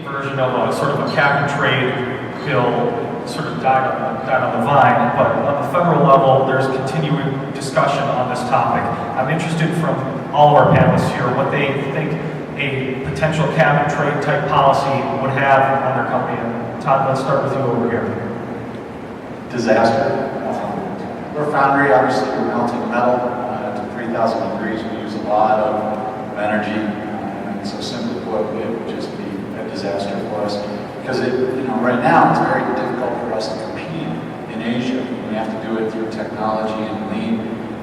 version of a sort of a cap and trade bill sort of died on the vine, but on the federal level, there's continuing discussion on this topic. I'm interested from all of our panelists here what they think a potential cap and trade type policy would have on their company. And Todd, let's start with you over here. Disaster. We're a foundry, obviously we're melting metal to 3,000 degrees. We use a lot of energy, and so simply put, it would just be a disaster for us. Because right now it's very difficult for us to compete in Asia. We have to do it through technology and lean,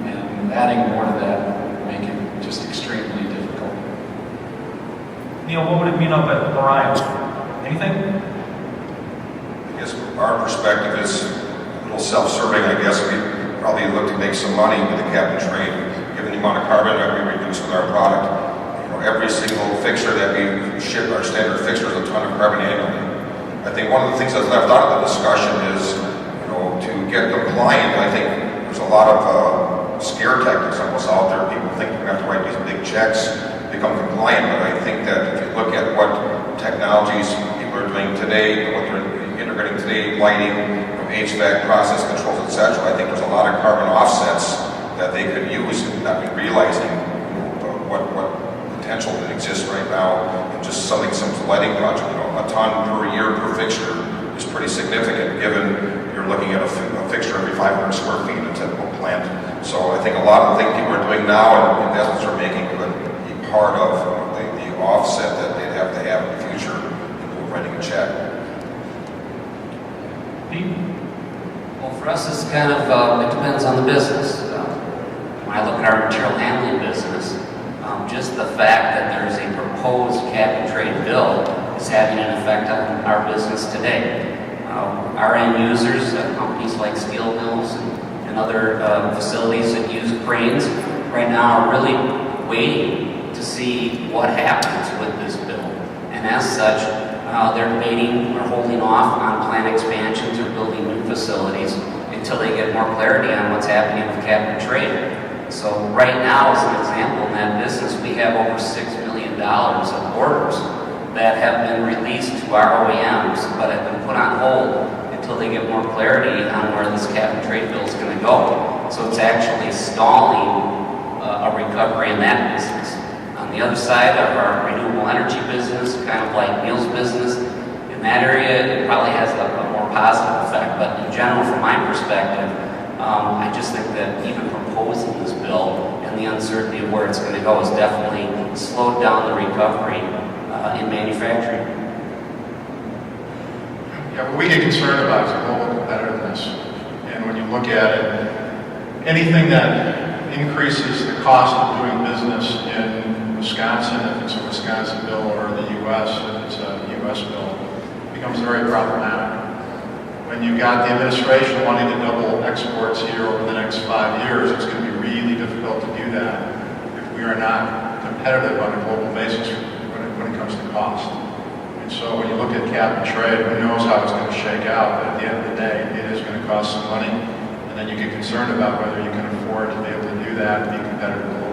and adding more to that would make it just extremely difficult. Neil, what would it mean up at Orion? Anything? I guess from our perspective is a little self-serving. I guess we probably look to make some money with the cap and trade, given the amount of carbon that we reduce with our product. Every single fixture that we ship, our standard fixture, is a ton of carbon annually. I think one of the things that's left out of the discussion is, to get compliant, I think there's a lot of scare tactics almost out there. People think we have to write these big checks to become compliant, but I think that if you look at what technologies people are doing today, what they're integrating today, lighting, HVAC, process controls, etc., I think there's a lot of carbon offsets that they could use, not realizing what potential that exists right now in just some lighting project. A ton per year per fixture is pretty significant, given you're looking at a fixture every 500 square feet in a typical plant. So I think a lot of the things people are doing now and investments are making could be part of the offset that they'd have to have in the future when writing a check. Well, for us, it's kind of, it depends on the business. When I look at our material handling business, just the fact that there's a proposed cap and trade bill is having an effect on our business today. Our end users, companies like steel mills and other facilities that use cranes, right now are really waiting to see what happens with this bill. And as such, they're debating or holding off on plant expansions or building new facilities until they get more clarity on what's happening with cap and trade. So right now, as an example, in that business, we have over $6 million of orders that have been released to our OEMs, but have been put on hold until they get more clarity on where this cap and trade bill is going to go. So it's actually stalling a recovery in that business. On the other side of our renewable energy business, kind of like Neil's business, in that area, it probably has a more positive effect. But in general, from my perspective, I just think that even proposing this bill and the uncertainty of where it's going to go has definitely slowed down the recovery in manufacturing. Yeah, what we get concerned about is global competitiveness. And when you look at it, anything that increases the cost of doing business in Wisconsin, if it's a Wisconsin bill, or the U.S., if it's a U.S. bill, becomes very problematic. When you've got the administration wanting to double exports here over the next 5 years, it's going to be really difficult to do that if we are not competitive on a global basis when it comes to cost. And so when you look at cap and trade, who knows how it's going to shake out, but at the end of the day, it is going to cost some money, and then you get concerned about whether you can afford to be able to do that and be competitive globally.